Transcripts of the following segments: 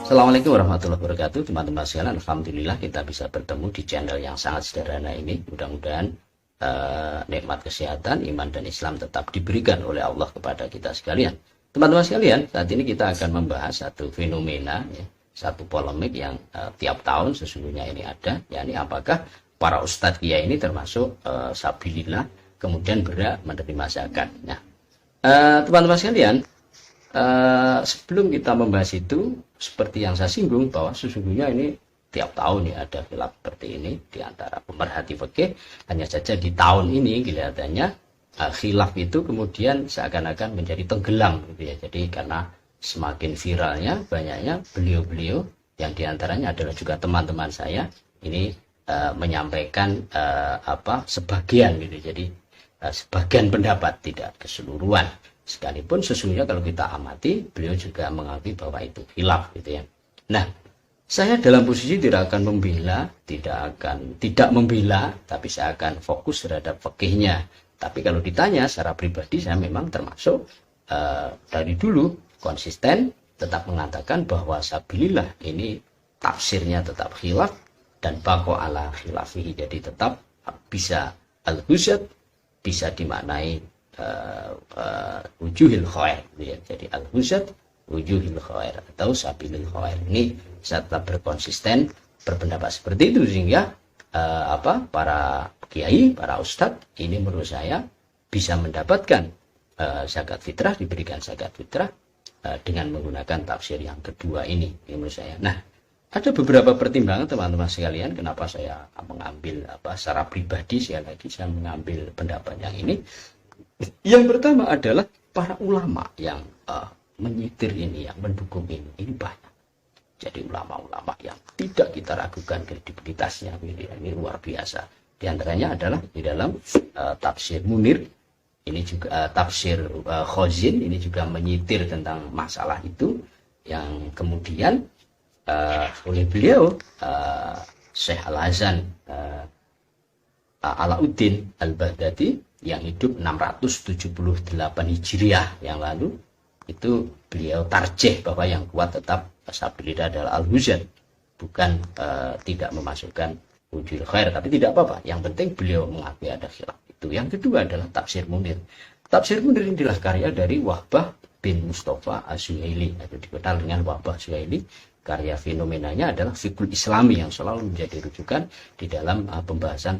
Assalamualaikum warahmatullahi wabarakatuh, teman-teman sekalian. Alhamdulillah kita bisa bertemu di channel yang sangat sederhana ini. Mudah-mudahan nikmat kesehatan, iman dan Islam tetap diberikan oleh Allah kepada kita sekalian. Teman-teman sekalian, saat ini kita akan membahas satu fenomena, ya, satu polemik yang tiap tahun sesungguhnya ini ada, yakni apakah para ustadz kiai ini termasuk sabilillah kemudian berhak menerima zakat. Nah, teman-teman sekalian, sebelum kita membahas itu, seperti yang saya singgung bahwa sesungguhnya ini tiap tahun ya ada khilaf seperti ini di antara pemerhati fikih. Hanya saja di tahun ini kelihatannya khilaf itu kemudian seakan-akan menjadi tenggelam gitu ya. Jadi karena semakin viralnya banyaknya beliau-beliau yang diantaranya adalah juga teman-teman saya ini menyampaikan sebagian gitu. Jadi sebagian pendapat, tidak keseluruhan. Sekalipun sesungguhnya kalau kita amati, beliau juga mengakui bahwa itu khilaf gitu ya. Nah, saya dalam posisi tidak akan membela, tidak membela, tapi saya akan fokus terhadap fikihnya. Tapi kalau ditanya secara pribadi, saya memang termasuk dari dulu konsisten tetap mengatakan bahwa sabilillah ini tafsirnya tetap khilaf dan baqa ala khilafihi, jadi tetap bisa al-husad, bisa dimaknai wujuhil khair ya. Jadi al-husad wujuhil khair atau sabilil khair. Ini saya tetap berkonsisten berpendapat seperti itu sehingga para kiai, para ustadz ini menurut saya bisa mendapatkan zakat fitrah, diberikan zakat fitrah dengan menggunakan tafsir yang kedua ini menurut saya. Nah, ada beberapa pertimbangan teman-teman sekalian kenapa saya mengambil secara pribadi, sekali lagi saya mengambil pendapat yang ini. Yang pertama adalah para ulama yang menyitir ini, yang mendukung ini banyak. Jadi ulama-ulama yang tidak kita ragukan kredibilitasnya, ini luar biasa. Di antaranya adalah di dalam tafsir Munir, ini juga tafsir Khazin, ini juga menyitir tentang masalah itu, yang kemudian oleh beliau Syekh Al-Hasan Alauddin Al-Baghdadi yang hidup 678 Hijriah yang lalu, itu beliau tarjih bahwa yang kuat tetap sabilillah adalah al-husad, bukan tidak memasukkan wujudul khair, tapi tidak apa-apa, yang penting beliau mengakui ada khilaf itu. Yang kedua adalah tafsir Munir. Tafsir Munir ini adalah karya dari Wahbah bin Mustafa Az-Zuhaili, atau dikenal dengan Wahbah Zuhaili. Karya fenomenanya adalah fikul islami yang selalu menjadi rujukan di dalam pembahasan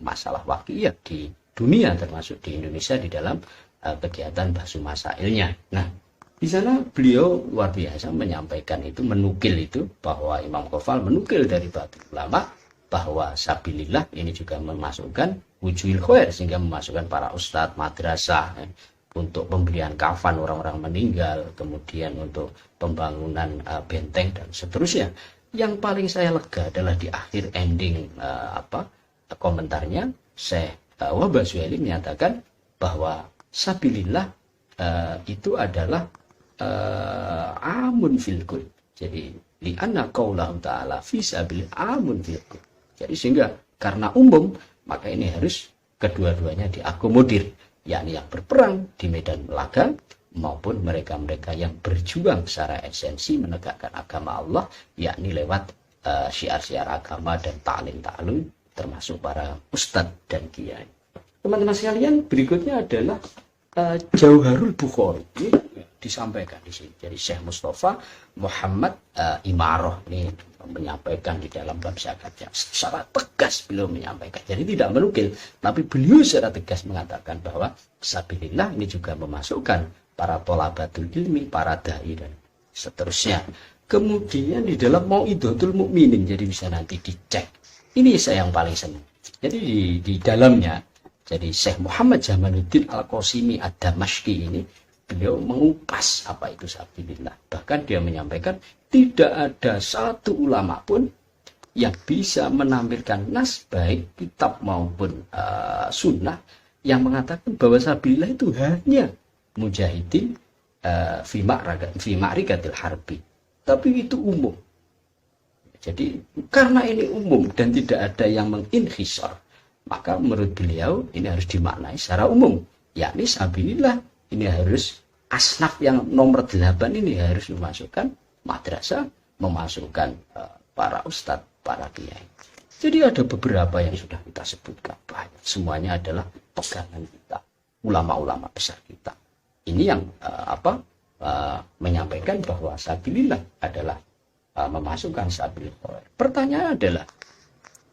masalah waqiah di dunia, termasuk di Indonesia di dalam kegiatan bahsu masailnya. Nah, di sana beliau luar biasa menyampaikan itu, menukil itu, bahwa Imam Ghafal menukil dari batu ulama bahwa sabilillah ini juga memasukkan wujuhil khair, sehingga memasukkan para ustadz madrasah untuk pembelian kafan orang-orang meninggal, kemudian untuk pembangunan benteng dan seterusnya. Yang paling saya lega adalah di akhir ending komentarnya Syekh Wahbah Zuhaili menyatakan bahwa sabilillah itu adalah amun fil kul. Jadi li'anna qaulahu ta'ala fi sabilillah amun fil kul. Jadi sehingga karena umum, maka ini harus kedua-duanya diakomodir, yakni yang berperang di medan laga maupun mereka-mereka yang berjuang secara esensi menegakkan agama Allah, yakni lewat syiar-syiar agama dan ta'lim, termasuk para ustadz dan kiai. Teman-teman sekalian, berikutnya adalah Jauharul Bukhari. Ini disampaikan di sini. Jadi Syekh Mustafa Muhammad Imaroh ini menyampaikan di dalam bab zakatnya secara tegas, beliau menyampaikan. Jadi tidak menukil, tapi beliau secara tegas mengatakan bahwa sabilillah ini juga memasukkan para thalabatul ilmi, para dai dan seterusnya. Kemudian di dalam Mau'idatul Mukminin, jadi bisa nanti dicek. Ini saya yang paling senang. Jadi di dalamnya, jadi Syekh Muhammad Jamaluddin Al-Qasimi Ad-Damashqi ini, beliau mengupas apa itu sabilillah. Bahkan dia menyampaikan tidak ada satu ulama pun yang bisa menampilkan nas, baik kitab maupun sunnah, yang mengatakan bahwa sabilillah itu hanya mujahidin fi ma'rikatil harbi. Tapi itu umum. Jadi karena ini umum dan tidak ada yang menginhisar, maka menurut beliau ini harus dimaknai secara umum, yakni sabilillah ini harus asnaf yang nomor 8 ini harus memasukkan madrasah, memasukkan para ustadz, para kiai. Jadi ada beberapa yang sudah kita sebutkan, banyak. Semuanya adalah pegangan kita, ulama-ulama besar kita. Ini yang menyampaikan bahwa sabilillah adalah memasukkan sabil khair. Pertanyaan adalah,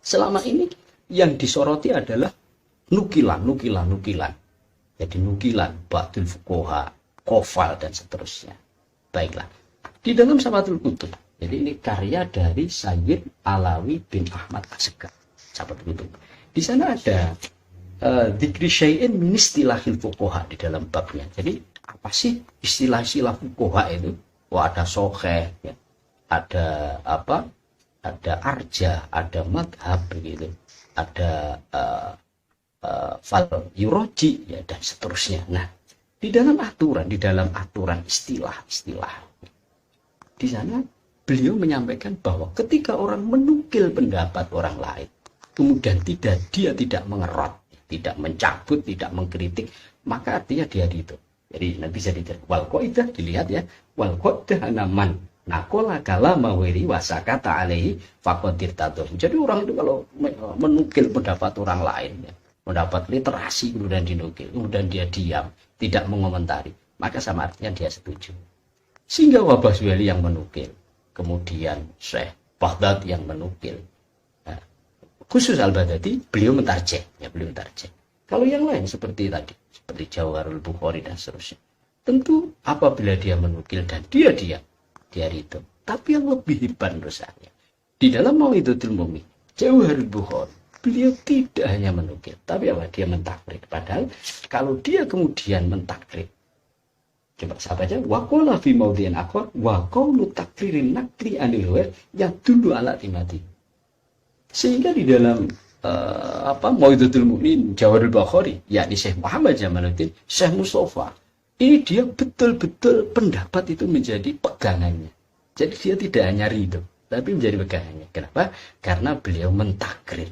selama ini yang disoroti adalah nukilan. Jadi nukilan, ba'dul fuqaha, qofal dan seterusnya. Baiklah. Di dalam Safatul Kutub, jadi ini karya dari Sayyid Alawi bin Ahmad As-Segaf, Safatul Kutub. Di sana ada dzikri syai'in min istilahil fuqaha di dalam babnya. Jadi apa sih istilah-istilah fuqaha itu? Wah, ada sokheh, ya. Ada ada arja, ada madhab begitu, ada fal yuroji, ya, dan seterusnya. Nah, di dalam aturan istilah-istilah di sana beliau menyampaikan bahwa ketika orang menukil pendapat orang lain, kemudian dia tidak mengerot, tidak mencabut, tidak mengkritik, maka artinya dia itu. Jadi nanti bisa dilihat wal qaidah, dilihat ya, wal qaidah anaman nakola kalama wiri wasakata alaihi faqadir tadur. Jadi orang itu kalau menukil pendapat orang lain, ya, mendapat literasi kemudian dinukil, kemudian dia diam, tidak mengomentari, maka sama artinya dia setuju. Sehingga Wabah Suweli yang menukil, kemudian Syekh Baghdad yang menukil, nah, khusus Al-Baghdadi beliau mentarjeh, ya, beliau mentarjeh. Kalau yang lain seperti tadi, seperti Jawharul Bukhari dan seterusnya, tentu apabila dia menukil dan dia itu. Tapi yang lebih hebat menurut saya, di dalam Mau'izatul Mu'min, Jawharul Bukhari, beliau tidak hanya menukil, tapi apa? Dia mentakrir. Padahal kalau dia kemudian mentakrir, coba sahabat aja, waqala fi maudhi'in akhar wa qawlu takririn nakli anil wa yang dulu ala timati. Sehingga di dalam Mau'izatul Mu'min Jawharul Bukhari, yakni Syekh Muhammad Jamaluddin, Syekh Mustafa, ini dia betul-betul pendapat itu menjadi pegangannya. Jadi dia tidak hanya ridho, tapi menjadi pegangannya. Kenapa? Karena beliau mentakrir.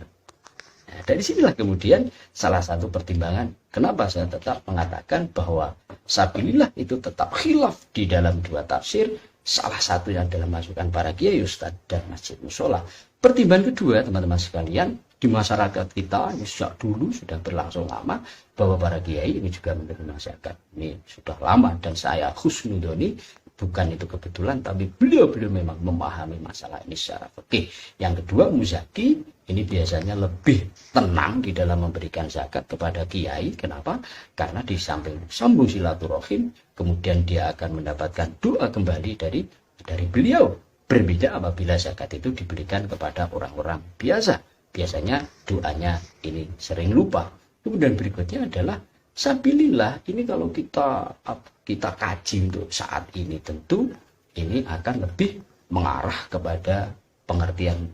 Nah, dari sinilah kemudian salah satu pertimbangan kenapa saya tetap mengatakan bahwa sabilillah itu tetap khilaf di dalam dua tafsir, salah satu yang dalam masukan para kiai ustadz dan masjid musola. Pertimbangan kedua, teman-teman sekalian, di masyarakat kita ini sejak dulu sudah berlangsung lama bahwa para kiai ini juga menerima zakat. Ini sudah lama dan saya husnudoni, bukan itu kebetulan, tapi beliau memang memahami masalah ini secara fikih. Yang kedua, muzaki ini biasanya lebih tenang di dalam memberikan zakat kepada kiai. Kenapa? Karena di samping sambung silaturahim, kemudian dia akan mendapatkan doa kembali dari beliau. Berbeda apabila zakat itu diberikan kepada orang-orang biasa. Biasanya doanya ini sering lupa. Kemudian berikutnya adalah sabilillah. Ini kalau kita kaji untuk saat ini, tentu ini akan lebih mengarah kepada pengertian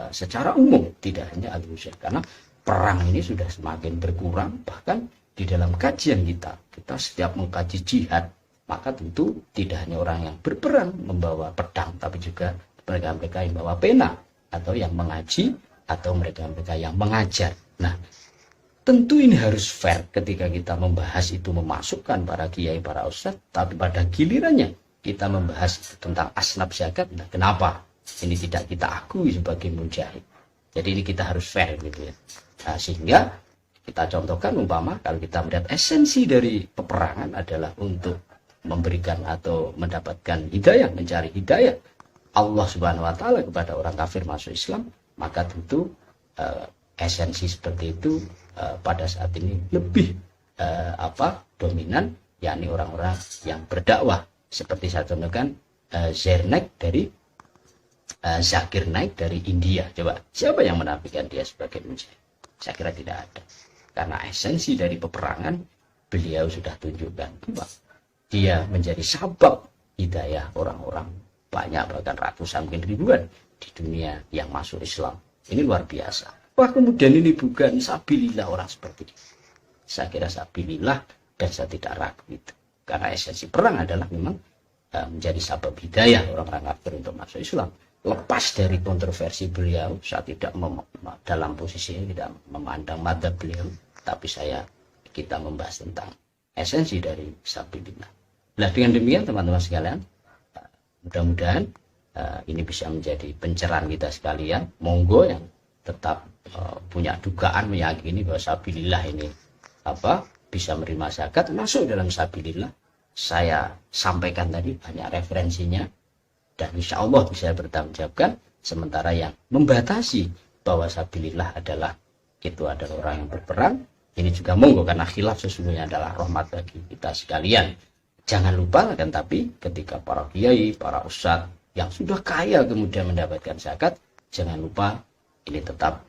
secara umum, tidak hanya al-husyah, karena perang ini sudah semakin berkurang. Bahkan di dalam kajian kita setiap mengkaji jihad, maka tentu tidak hanya orang yang berperang membawa pedang, tapi juga mereka-mereka yang bawa pena, atau yang mengaji, atau mereka-mereka yang mengajar. Nah, tentu ini harus fair ketika kita membahas itu, memasukkan para kiai, para ustadz, tapi pada gilirannya kita membahas tentang asnaf zakat. Nah, kenapa ini tidak kita akui sebagai mujahid? Jadi ini kita harus fair gitu ya. Nah, sehingga kita contohkan umpama kalau kita melihat esensi dari peperangan adalah untuk memberikan atau mendapatkan hidayah, mencari hidayah Allah Subhanahu wa taala kepada orang kafir masuk Islam, maka tentu esensi seperti itu pada saat ini lebih dominan, yakni orang-orang yang berdakwah. Seperti saya contohkan Zakir Naik dari India. Coba siapa yang menafikan dia sebagai mujahid? Saya kira tidak ada. Karena esensi dari peperangan beliau sudah tunjukkan bahwa dia menjadi sabab hidayah orang-orang banyak, bahkan ratusan mungkin ribuan di dunia yang masuk Islam. Ini luar biasa. Wah, kemudian ini bukan sabilillah orang seperti ini. Saya kira sabilillah dan saya tidak ragu itu. Karena esensi perang adalah memang menjadi sabab hidayah orang-orang kafir untuk masuk Islam. Lepas dari kontroversi beliau, saya tidak dalam posisi ini tidak memandang madzhab beliau, tapi kita membahas tentang esensi dari sabilillah. Nah, dengan demikian teman-teman sekalian, mudah-mudahan ini bisa menjadi pencerahan kita sekalian. Monggo yang tetap punya dugaan meyakini bahwa sabilillah ini bisa menerima zakat, masuk dalam sabilillah. Saya sampaikan tadi banyak referensinya dan insya Allah bisa bertanggung jawabkan. Sementara yang membatasi bahwa sabilillah adalah orang yang berperang, ini juga monggo, karena khilaf sesungguhnya adalah rahmat bagi kita sekalian. Jangan lupa, dan tapi ketika para kiai, para ustadz yang sudah kaya kemudian mendapatkan zakat, jangan lupa ini tetap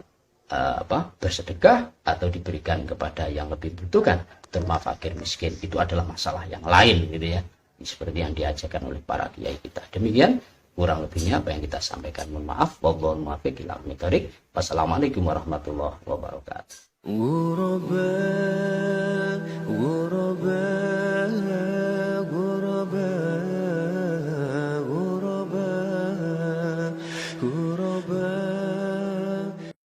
bersedekah atau diberikan kepada yang lebih butuhkan, terutama fakir miskin. Itu adalah masalah yang lain gitu ya, seperti yang diajarkan oleh para kiai kita. Demikian kurang lebihnya apa yang kita sampaikan. Mohon maaf. Wallahul muwaffiq ila aqwamit thoriq. Wassalamualaikum warahmatullahi wabarakatuh.